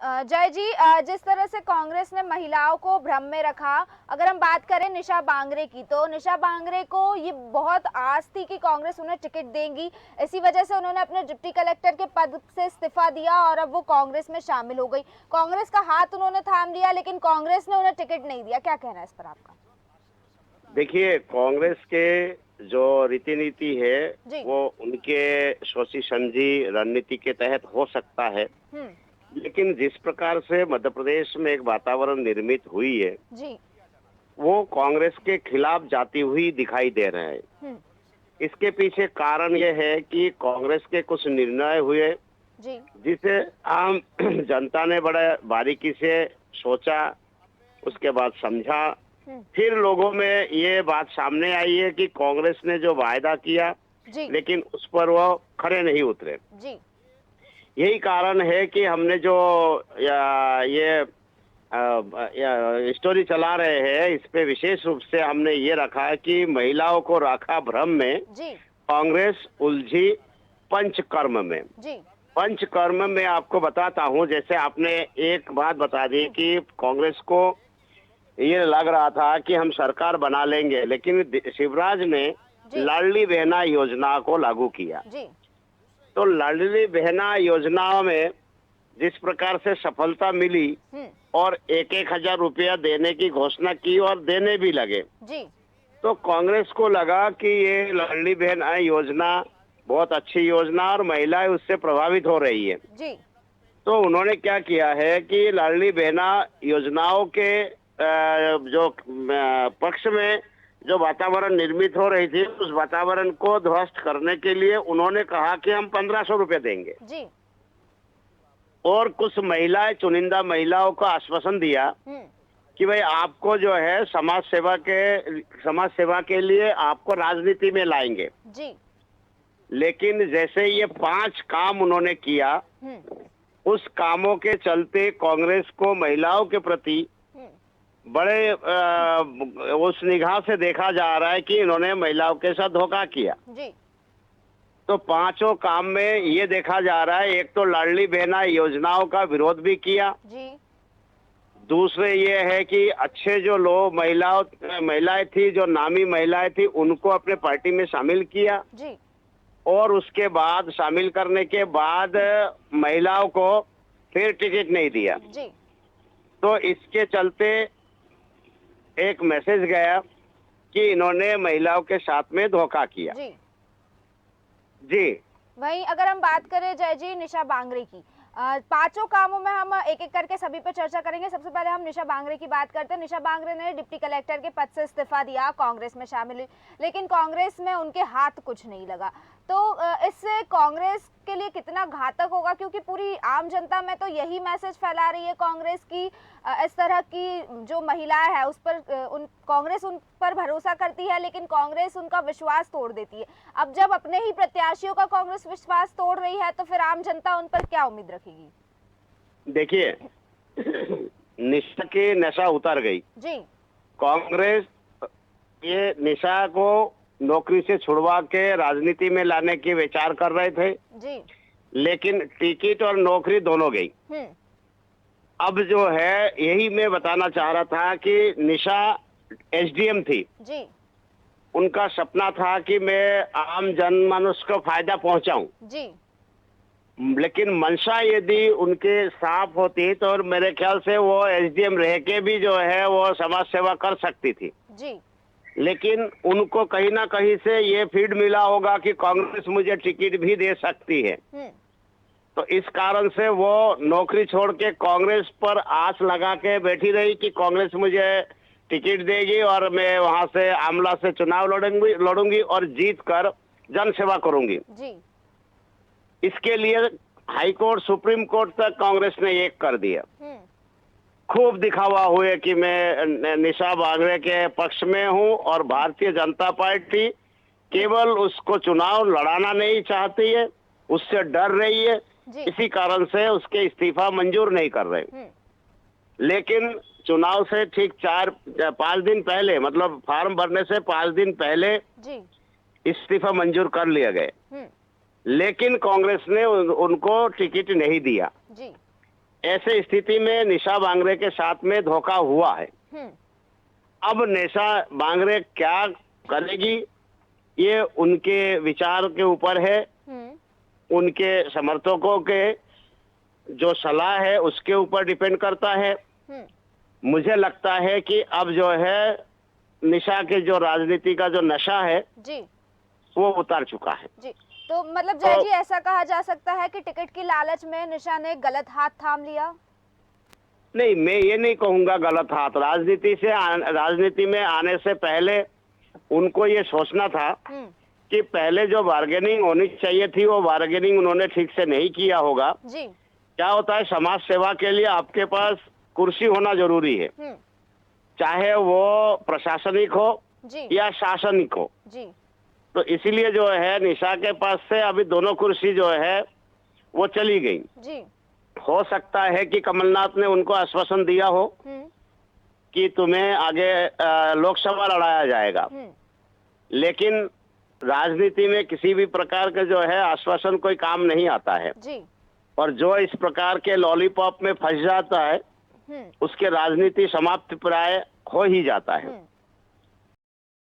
जय जी, जिस तरह से कांग्रेस ने महिलाओं को भ्रम में रखा, अगर हम बात करें निशा बांगरे की, तो निशा बांगरे को ये बहुत आस थी कि कांग्रेस उन्हें टिकट देंगी। इसी वजह से उन्होंने अपने डिप्टी कलेक्टर के पद से इस्तीफा दिया और अब वो कांग्रेस में शामिल हो गई। कांग्रेस का हाथ उन्होंने थाम लिया, लेकिन कांग्रेस ने उन्हें टिकट नहीं दिया। क्या कहना है इस पर आपका? देखिए, कांग्रेस के जो रीति नीति है जी। वो उनके सोची समझी रणनीति के तहत हो सकता है, लेकिन जिस प्रकार से मध्य प्रदेश में एक वातावरण निर्मित हुई है जी। वो कांग्रेस के खिलाफ जाती हुई दिखाई दे रहे हैं। इसके पीछे कारण यह है कि कांग्रेस के कुछ निर्णय हुए जी। जिसे आम जनता ने बड़े बारीकी से सोचा, उसके बाद समझा। फिर लोगों में ये बात सामने आई है कि कांग्रेस ने जो वायदा किया जी। लेकिन उस पर वो खरे नहीं उतरे। जी। यही कारण है कि हमने जो ये स्टोरी चला रहे हैं, इस पे विशेष रूप से हमने ये रखा है कि महिलाओं को रखा भ्रम में। जी। कांग्रेस उलझी पंचकर्म में। जी। पंचकर्म में आपको बताता हूँ, जैसे आपने एक बात बता दी कि कांग्रेस को ये लग रहा था कि हम सरकार बना लेंगे, लेकिन शिवराज ने जी। लाडली बहना योजना को लागू किया। जी। तो लाडली बहना योजना में जिस प्रकार से सफलता मिली और 1,000 रुपया देने की घोषणा की और देने भी लगे, जी। तो कांग्रेस को लगा कि ये लाडली बहना योजना बहुत अच्छी योजना और महिलाएं उससे प्रभावित हो रही है। जी। तो उन्होंने क्या किया है कि लाडली बहना योजनाओं के जो पक्ष में जो वातावरण निर्मित हो रही थी, उस वातावरण को ध्वस्त करने के लिए उन्होंने कहा कि हम 1,500 रुपए देंगे। जी। और कुछ महिलाएं, चुनिंदा महिलाओं को आश्वासन दिया कि भाई आपको जो है समाज सेवा के लिए आपको राजनीति में लाएंगे। जी। लेकिन जैसे ये 5 काम उन्होंने किया, उस कामों के चलते कांग्रेस को महिलाओं के प्रति बड़े उस निगाह से देखा जा रहा है कि इन्होंने महिलाओं के साथ धोखा किया। जी। तो 5 काम में ये देखा जा रहा है, एक तो लाडली बहना योजनाओं का विरोध भी किया। जी। दूसरे ये है कि अच्छे जो लोग महिलाएं थी, जो नामी महिलाएं थी, उनको अपने पार्टी में शामिल किया। जी। और उसके बाद शामिल करने के बाद महिलाओं को फिर टिकट नहीं दिया। जी। तो इसके चलते एक मैसेज गया कि इन्होंने महिलाओं के साथ में धोखा किया। जी। जी। वहीं अगर हम बात करें जय जी निशा बांगरे की, 5 कामों में हम एक एक करके सभी पे चर्चा करेंगे। सबसे पहले हम निशा बांगरे की बात करते हैं। निशा बांगरे ने डिप्टी कलेक्टर के पद से इस्तीफा दिया, कांग्रेस में शामिल हुई, लेकिन कांग्रेस में उनके हाथ कुछ नहीं लगा। तो इससे कांग्रेस के लिए कितना घातक होगा, क्योंकि पूरी आम जनता में तो यही मैसेज फैला रही है कांग्रेस की, इस तरह की जो महिलाएं है उस पर कांग्रेस उन पर भरोसा करती है, लेकिन कांग्रेस उनका विश्वास तोड़ देती है। अब जब अपने ही प्रत्याशियों का कांग्रेस विश्वास तोड़ रही है, तो फिर आम जनता उन पर क्या उम्मीद रखेगी? देखिए, निशा की नशा उतर गई। जी। कांग्रेस ये निशा को नौकरी से छुड़वा के राजनीति में लाने की विचार कर रहे थे। जी। लेकिन टिकट और नौकरी दोनों गई। अब जो है, यही मैं बताना चाह रहा था कि निशा एसडीएम थी। जी। उनका सपना था कि मैं आम जनमानस को फायदा पहुंचाऊं। जी। लेकिन मंशा यदि उनके साफ होती तो मेरे ख्याल से वो एसडीएम रह के भी जो है वो समाज सेवा कर सकती थी। जी। लेकिन उनको कहीं ना कहीं से ये फीड मिला होगा कि कांग्रेस मुझे टिकट भी दे सकती है। तो इस कारण से वो नौकरी छोड़ के कांग्रेस पर आस लगा के बैठी रही कि कांग्रेस मुझे टिकट देगी और मैं वहां से आमला से चुनाव लड़ूंगी और जीत कर जन सेवा करूंगी। जी। इसके लिए हाई कोर्ट, सुप्रीम कोर्ट तक कांग्रेस ने एक कर दिया। खूब दिखावा हुए कि मैं निशा बांगरे के पक्ष में हूं और भारतीय जनता पार्टी केवल उसको चुनाव लड़ाना नहीं चाहती है, उससे डर रही है, इसी कारण से उसके इस्तीफा मंजूर नहीं कर रहे। लेकिन चुनाव से ठीक 4-5 दिन पहले, मतलब फॉर्म भरने से 5 दिन पहले इस्तीफा मंजूर कर लिया गए। लेकिन कांग्रेस ने उनको टिकट नहीं दिया। ऐसे स्थिति में निशा बांगरे के साथ में धोखा हुआ है। हम्म। अब निशा बांगरे क्या करेगी ये उनके विचार के ऊपर है, हम्म। उनके समर्थकों के जो सलाह है उसके ऊपर डिपेंड करता है। हम्म। मुझे लगता है कि अब जो है निशा के जो राजनीति का जो नशा है जी वो उतार चुका है। जी। तो मतलब जय जी ऐसा कहा जा सकता है कि टिकट की लालच में निशा ने गलत हाथ थाम लिया? नहीं, मैं ये नहीं कहूंगा गलत हाथ। राजनीति में आने से पहले उनको ये सोचना था कि पहले जो बार्गेनिंग होनी चाहिए थी वो बार्गेनिंग उन्होंने ठीक से नहीं किया होगा। जी। क्या होता है, समाज सेवा के लिए आपके पास कुर्सी होना जरूरी है, चाहे वो प्रशासनिक हो जी या शासनिक हो। जी तो इसीलिए जो है निशा के पास से अभी दोनों कुर्सी जो है वो चली गई। जी। हो सकता है कि कमलनाथ ने उनको आश्वासन दिया हो कि तुम्हें आगे लोकसभा लड़ाया जाएगा, लेकिन राजनीति में किसी भी प्रकार का जो है आश्वासन कोई काम नहीं आता है। जी। और जो इस प्रकार के लॉलीपॉप में फंस जाता है उसके राजनीति समाप्त प्राय हो ही जाता है।